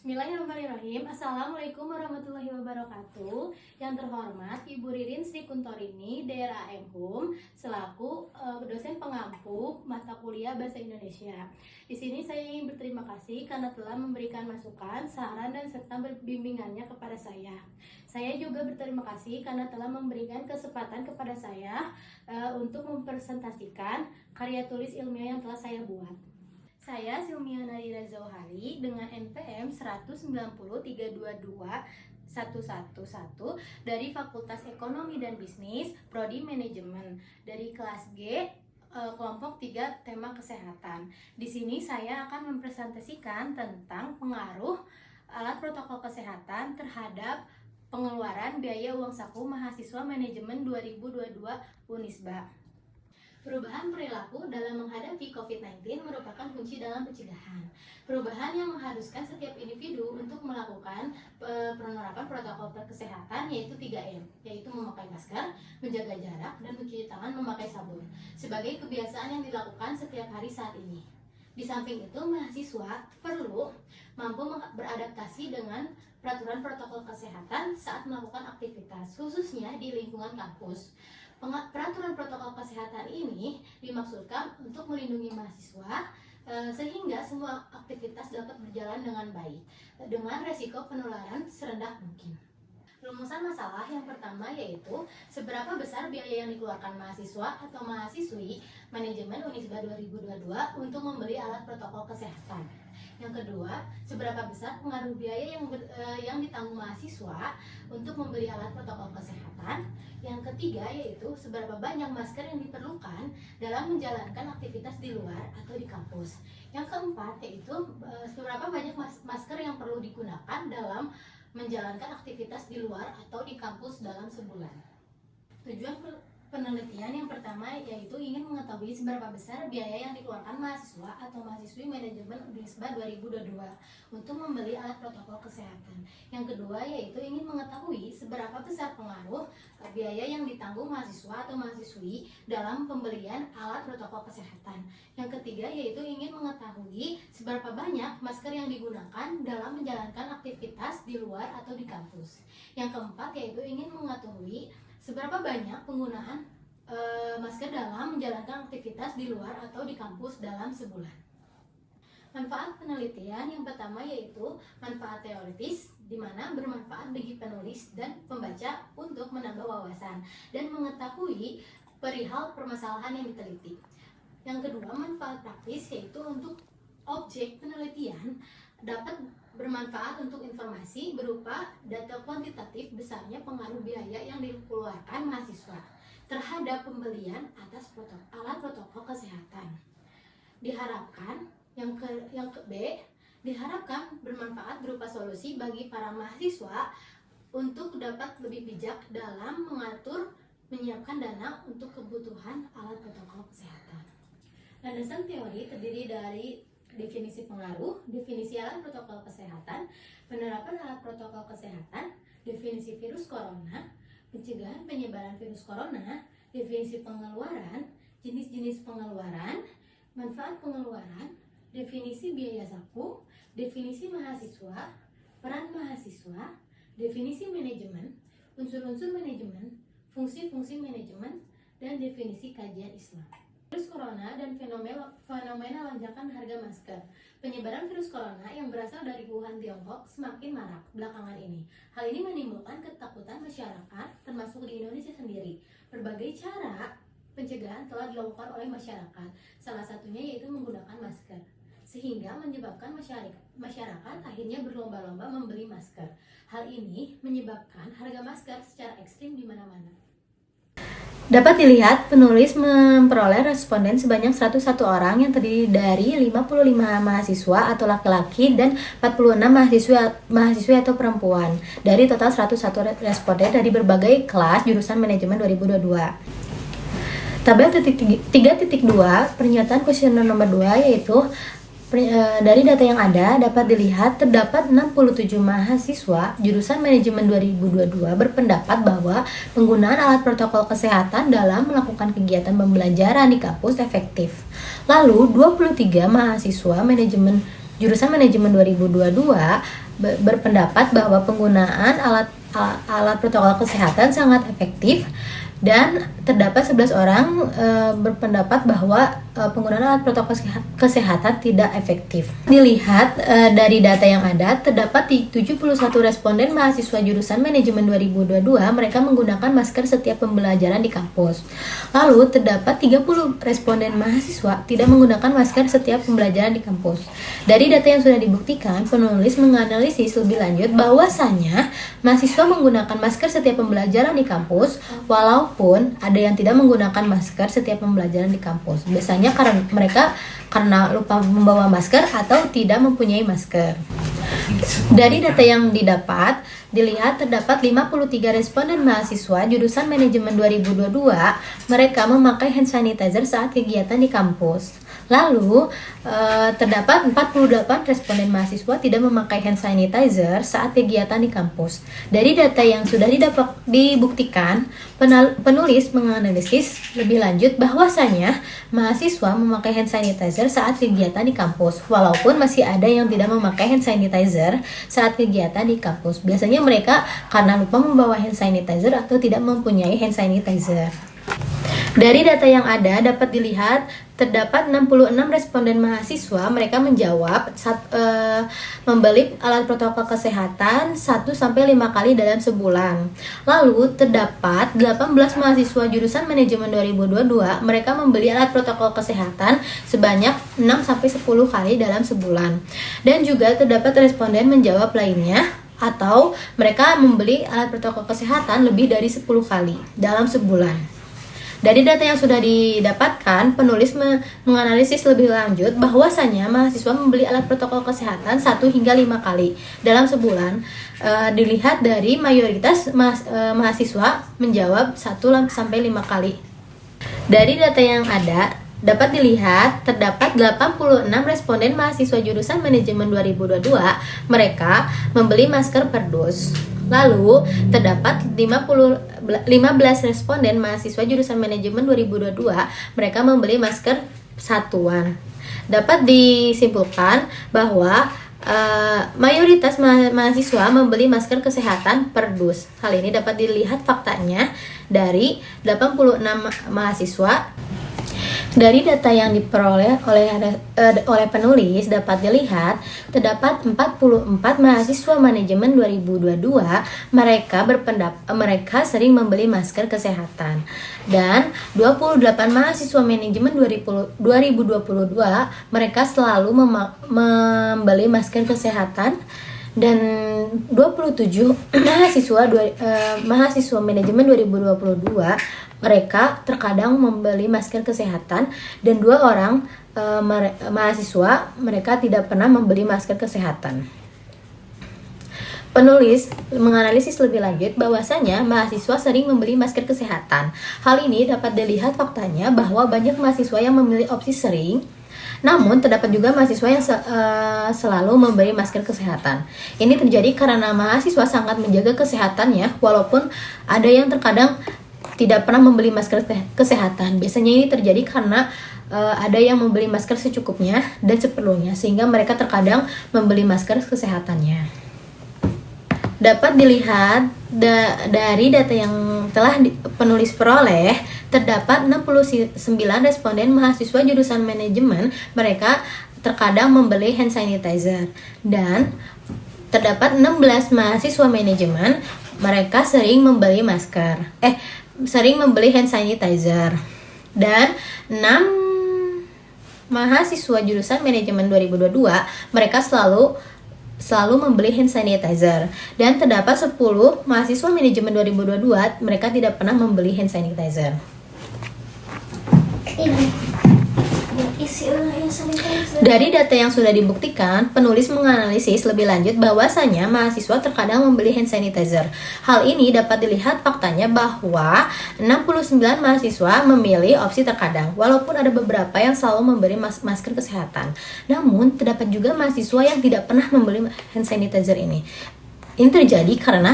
Bismillahirrahmanirrahim. Assalamualaikum warahmatullahi wabarakatuh. Yang terhormat Ibu Ririn Sri Kuntorini, DRAM Hum, selaku dosen pengampu mata kuliah Bahasa Indonesia. Di sini saya ingin berterima kasih karena telah memberikan masukan, saran, dan serta bimbingannya kepada saya. Saya juga berterima kasih karena telah memberikan kesempatan kepada saya untuk mempresentasikan karya tulis ilmiah yang telah saya buat. Saya Silmia Nadira Zauhari dengan NPM 190.322.111 dari Fakultas Ekonomi dan Bisnis, Prodi Manajemen, dari kelas G, kelompok 3, tema kesehatan. Di sini saya akan mempresentasikan tentang pengaruh alat protokol kesehatan terhadap pengeluaran biaya uang saku mahasiswa manajemen 2022 Unisba. Perubahan perilaku dalam menghadapi COVID-19 merupakan kunci dalam pencegahan. Perubahan yang mengharuskan setiap individu untuk melakukan penerapan protokol kesehatan yaitu 3M, yaitu memakai masker, menjaga jarak, dan mencuci tangan memakai sabun, sebagai kebiasaan yang dilakukan setiap hari saat ini. Di samping itu, mahasiswa perlu mampu beradaptasi dengan peraturan protokol kesehatan saat melakukan aktivitas, khususnya di lingkungan kampus. Peraturan protokol kesehatan ini dimaksudkan untuk melindungi mahasiswa sehingga semua aktivitas dapat berjalan dengan baik dengan resiko penularan serendah mungkin. Rumusan masalah yang pertama yaitu seberapa besar biaya yang dikeluarkan mahasiswa atau mahasiswi manajemen Unisba 2022 untuk membeli alat protokol kesehatan. Yang kedua, seberapa besar pengaruh biaya yang ditanggung mahasiswa untuk membeli alat protokol kesehatan. Yang ketiga yaitu seberapa banyak masker yang diperlukan dalam menjalankan aktivitas di luar atau di kampus. Yang keempat yaitu seberapa banyak masker yang perlu digunakan dalam menjalankan aktivitas di luar atau di kampus dalam sebulan. Tujuan penelitian yang pertama yaitu ingin mengetahui seberapa besar biaya yang dikeluarkan mahasiswa atau mahasiswi manajemen Unisba 2022 untuk membeli alat protokol kesehatan. Yang kedua yaitu ingin mengetahui seberapa besar pengaruh biaya yang ditanggung mahasiswa atau mahasiswi dalam pembelian alat protokol kesehatan. Yang ketiga yaitu ingin mengetahui seberapa banyak masker yang digunakan dalam menjalankan aktivitas di luar atau di kampus. Yang keempat yaitu ingin mengetahui seberapa banyak penggunaan masker dalam menjalankan aktivitas di luar atau di kampus dalam sebulan. Manfaat penelitian yang pertama yaitu manfaat teoritis, di mana bermanfaat bagi penulis dan pembaca untuk menambah wawasan dan mengetahui perihal permasalahan yang diteliti. Yang kedua, manfaat praktis yaitu untuk objek penelitian dapat bermanfaat untuk informasi berupa data kuantitatif besarnya pengaruh biaya yang dikeluarkan mahasiswa terhadap pembelian atas alat protokol kesehatan. Diharapkan diharapkan bermanfaat berupa solusi bagi para mahasiswa untuk dapat lebih bijak dalam menyiapkan dana untuk kebutuhan alat protokol kesehatan. Landasan teori terdiri dari definisi pengaruh, definisi alat protokol kesehatan, penerapan alat protokol kesehatan, definisi virus corona, pencegahan penyebaran virus corona, definisi pengeluaran, jenis-jenis pengeluaran, manfaat pengeluaran, definisi biaya saku, definisi mahasiswa, peran mahasiswa, definisi manajemen, unsur-unsur manajemen, fungsi-fungsi manajemen, dan definisi kajian Islam. Virus corona dan fenomena lonjakan harga masker. Penyebaran virus corona yang berasal dari Wuhan, Tiongkok semakin marak belakangan ini. Hal ini menimbulkan ketakutan masyarakat termasuk di Indonesia sendiri. Berbagai cara pencegahan telah dilakukan oleh masyarakat. Salah satunya yaitu menggunakan masker. Sehingga menyebabkan masyarakat akhirnya berlomba-lomba membeli masker. Hal ini menyebabkan harga masker secara ekstrim di mana-mana. Dapat dilihat, penulis memperoleh responden sebanyak 101 orang yang terdiri dari 55 mahasiswa atau laki-laki dan 46 mahasiswi atau perempuan dari total 101 responden dari berbagai kelas jurusan manajemen 2022. Tabel 3.2 pernyataan kuesioner nomor 2 yaitu dari data yang ada dapat dilihat terdapat 67 mahasiswa jurusan manajemen 2022 berpendapat bahwa penggunaan alat protokol kesehatan dalam melakukan kegiatan pembelajaran di kampus efektif. Lalu 23 mahasiswa manajemen Jurusan Manajemen 2022 berpendapat bahwa penggunaan alat protokol kesehatan sangat efektif, dan terdapat 11 orang berpendapat bahwa penggunaan alat protokol kesehatan tidak efektif. Dilihat dari data yang ada, terdapat 71 responden mahasiswa jurusan Manajemen 2022 mereka menggunakan masker setiap pembelajaran di kampus. Lalu terdapat 30 responden mahasiswa tidak menggunakan masker setiap pembelajaran di kampus. Dari data yang sudah dibuktikan, penulis menganalisis lebih lanjut bahwasanya mahasiswa menggunakan masker setiap pembelajaran di kampus, walaupun ada yang tidak menggunakan masker setiap pembelajaran di kampus. Biasanya karena lupa membawa masker atau tidak mempunyai masker. Dari data yang didapat, dilihat terdapat 53 responden mahasiswa jurusan Manajemen 2022 mereka memakai hand sanitizer saat kegiatan di kampus. Lalu terdapat 48 responden mahasiswa tidak memakai hand sanitizer saat kegiatan di kampus. Dari data yang sudah dibuktikan, penulis menganalisis lebih lanjut bahwasanya mahasiswa memakai hand sanitizer saat kegiatan di kampus, walaupun masih ada yang tidak memakai hand sanitizer saat kegiatan di kampus. Biasanya mereka karena lupa membawa hand sanitizer atau tidak mempunyai hand sanitizer. Dari data yang ada dapat dilihat terdapat 66 responden mahasiswa mereka menjawab membeli alat protokol kesehatan 1-5 kali dalam sebulan. Lalu terdapat 18 mahasiswa jurusan Manajemen 2022 mereka membeli alat protokol kesehatan sebanyak 6-10 kali dalam sebulan. Dan juga terdapat responden menjawab lainnya atau mereka membeli alat protokol kesehatan lebih dari 10 kali dalam sebulan. Dari data yang sudah didapatkan, penulis menganalisis lebih lanjut bahwasanya mahasiswa membeli alat protokol kesehatan 1-5 kali dalam sebulan. Dilihat dari mayoritas mahasiswa menjawab 1-5 kali. Dari data yang ada, dapat dilihat terdapat 86 responden mahasiswa jurusan Manajemen 2022 mereka membeli masker per dus. Lalu terdapat 15 responden mahasiswa jurusan Manajemen 2022 mereka membeli masker satuan. Dapat disimpulkan bahwa mayoritas mahasiswa membeli masker kesehatan per dus. Hal ini dapat dilihat faktanya dari 86 mahasiswa. Dari data yang diperoleh oleh penulis dapat dilihat terdapat 44 mahasiswa Manajemen 2022 mereka sering membeli masker kesehatan, dan 28 mahasiswa Manajemen 2022 mereka selalu membeli masker kesehatan, dan 27 mahasiswa Manajemen 2022 mereka terkadang membeli masker kesehatan, dan 2 orang mahasiswa mereka tidak pernah membeli masker kesehatan. Penulis menganalisis lebih lanjut bahwasanya mahasiswa sering membeli masker kesehatan. Hal ini dapat dilihat faktanya bahwa banyak mahasiswa yang memilih opsi sering, namun terdapat juga mahasiswa yang selalu membeli masker kesehatan. Ini terjadi karena mahasiswa sangat menjaga kesehatannya, walaupun ada yang terkadang tidak pernah membeli masker kesehatan. Biasanya ini terjadi karena ada yang membeli masker secukupnya dan seperlunya, sehingga mereka terkadang membeli masker kesehatannya. Dapat dilihat dari data yang telah penulis peroleh, terdapat 69 responden mahasiswa jurusan Manajemen mereka terkadang membeli hand sanitizer, dan terdapat 16 mahasiswa Manajemen mereka sering membeli sering membeli hand sanitizer, dan 6 mahasiswa jurusan Manajemen 2022 mereka selalu membeli hand sanitizer, dan terdapat 10 mahasiswa Manajemen 2022 mereka tidak pernah membeli hand sanitizer. Dari data yang sudah dibuktikan, penulis menganalisis lebih lanjut bahwasanya mahasiswa terkadang membeli hand sanitizer. Hal ini dapat dilihat faktanya bahwa 69 mahasiswa memilih opsi terkadang, walaupun ada beberapa yang selalu membeli masker kesehatan. Namun, terdapat juga mahasiswa yang tidak pernah membeli hand sanitizer ini. Ini terjadi karena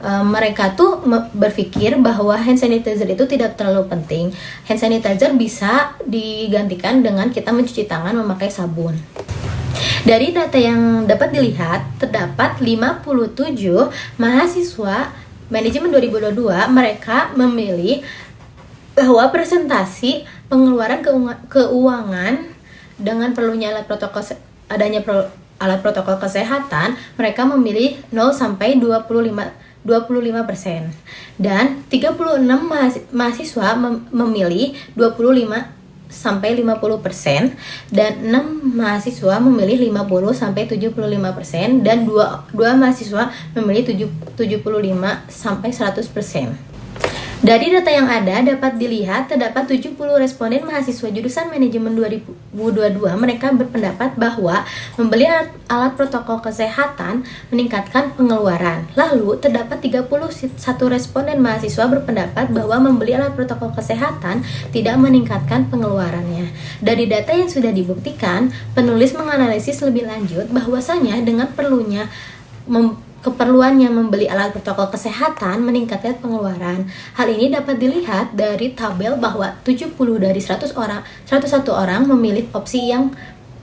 mereka tuh berpikir bahwa hand sanitizer itu tidak terlalu penting. Hand sanitizer bisa digantikan dengan kita mencuci tangan memakai sabun. Dari data yang dapat dilihat, terdapat 57 mahasiswa manajemen 2022 mereka memilih bahwa presentasi pengeluaran keuangan dengan perlunya adanya alat protokol kesehatan, mereka memilih 0 sampai 25%. Dan 36 mahasiswa memilih 25 sampai 50%, dan 6 mahasiswa memilih 50 sampai 75%, dan 2 mahasiswa memilih 75 sampai 100%. Dari data yang ada dapat dilihat terdapat 70 responden mahasiswa jurusan manajemen 2022 mereka berpendapat bahwa membeli alat protokol kesehatan meningkatkan pengeluaran. Lalu terdapat 31 responden mahasiswa berpendapat bahwa membeli alat protokol kesehatan tidak meningkatkan pengeluarannya. Dari data yang sudah dibuktikan, penulis menganalisis lebih lanjut bahwasanya dengan keperluannya membeli alat protokol kesehatan meningkatkan pengeluaran. Hal ini dapat dilihat dari tabel bahwa 70 dari 101 orang memilih opsi yang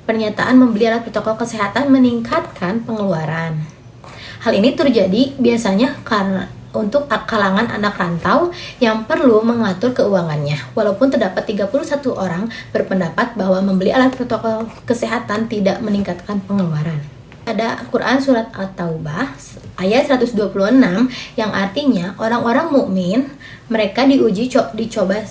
pernyataan membeli alat protokol kesehatan meningkatkan pengeluaran. Hal ini terjadi biasanya karena untuk kalangan anak rantau yang perlu mengatur keuangannya. Walaupun terdapat 31 orang berpendapat bahwa membeli alat protokol kesehatan tidak meningkatkan pengeluaran. Ada Quran surat At-Taubah ayat 126 yang artinya orang-orang mukmin mereka dicoba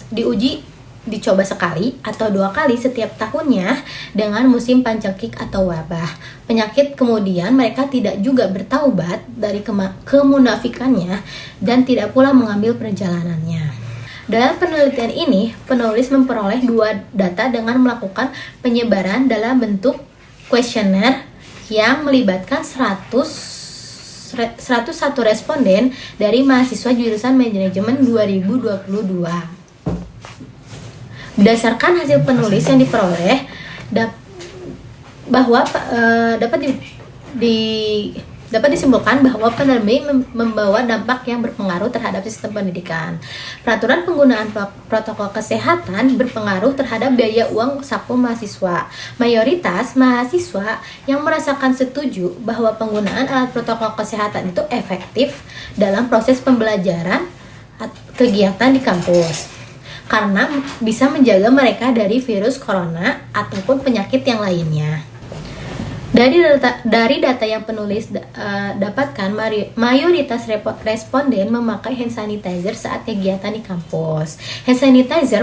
sekali atau 2 kali setiap tahunnya dengan musim pancekik atau wabah penyakit, kemudian mereka tidak juga bertaubat dari kemunafikannya dan tidak pula mengambil perjalanannya. Dalam penelitian ini, penulis memperoleh 2 data dengan melakukan penyebaran dalam bentuk kuesioner yang melibatkan 101 responden dari mahasiswa jurusan manajemen 2022. Berdasarkan hasil penulis yang diperoleh, dapat disimpulkan bahwa pandemi membawa dampak yang berpengaruh terhadap sistem pendidikan. Peraturan penggunaan protokol kesehatan berpengaruh terhadap biaya uang saku mahasiswa. Mayoritas mahasiswa yang merasakan setuju bahwa penggunaan alat protokol kesehatan itu efektif dalam proses pembelajaran kegiatan di kampus, karena bisa menjaga mereka dari virus corona ataupun penyakit yang lainnya. Dari data yang penulis dapatkan, mayoritas responden memakai hand sanitizer saat kegiatan di kampus. Hand sanitizer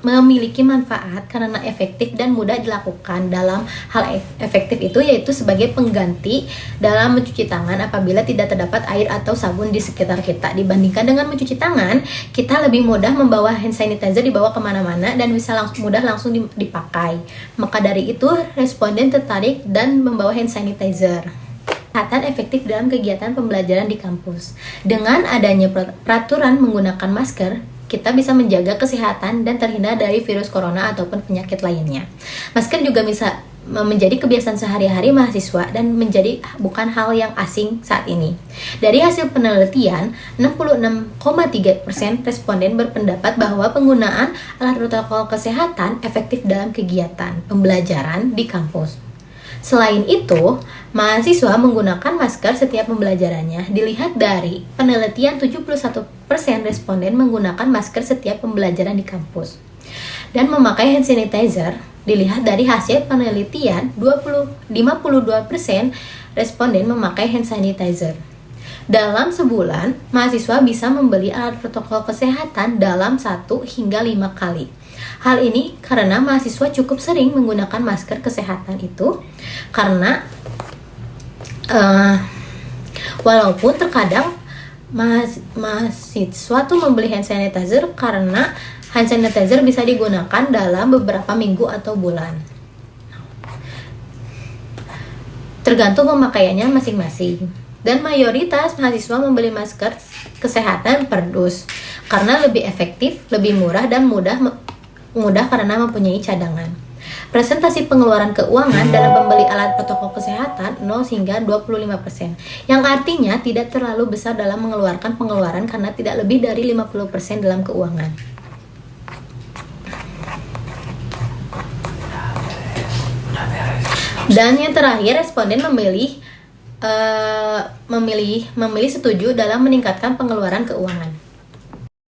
memiliki manfaat karena efektif dan mudah dilakukan. Dalam hal efektif itu yaitu sebagai pengganti dalam mencuci tangan apabila tidak terdapat air atau sabun di sekitar kita. Dibandingkan dengan mencuci tangan, kita lebih mudah membawa hand sanitizer dibawa kemana-mana dan bisa mudah langsung dipakai. Maka dari itu, responden tertarik dan membawa hand sanitizer. Kesehatan efektif dalam kegiatan pembelajaran di kampus. Dengan adanya peraturan menggunakan masker, kita bisa menjaga kesehatan dan terhindar dari virus corona ataupun penyakit lainnya. Masker juga bisa menjadi kebiasaan sehari-hari mahasiswa dan menjadi bukan hal yang asing saat ini. Dari hasil penelitian, 66,3% responden berpendapat bahwa penggunaan alat protokol kesehatan efektif dalam kegiatan pembelajaran di kampus. Selain itu, mahasiswa menggunakan masker setiap pembelajarannya. Dilihat dari penelitian, 71% responden menggunakan masker setiap pembelajaran di kampus. Dan memakai hand sanitizer, dilihat dari hasil penelitian, 52% responden memakai hand sanitizer. Dalam sebulan, mahasiswa bisa membeli alat protokol kesehatan dalam 1 hingga 5 kali. Hal ini karena mahasiswa cukup sering menggunakan masker kesehatan itu, karena walaupun terkadang mahasiswa tuh membeli hand sanitizer karena hand sanitizer bisa digunakan dalam beberapa minggu atau bulan. Tergantung pemakaiannya masing-masing. Dan mayoritas mahasiswa membeli masker kesehatan per dus karena lebih efektif, lebih murah, dan mudah karena mempunyai cadangan. Presentasi pengeluaran keuangan dalam membeli alat protokol kesehatan 0 hingga 25%, yang artinya tidak terlalu besar dalam mengeluarkan pengeluaran karena tidak lebih dari 50% dalam keuangan. Dan yang terakhir, responden memilih setuju dalam meningkatkan pengeluaran keuangan.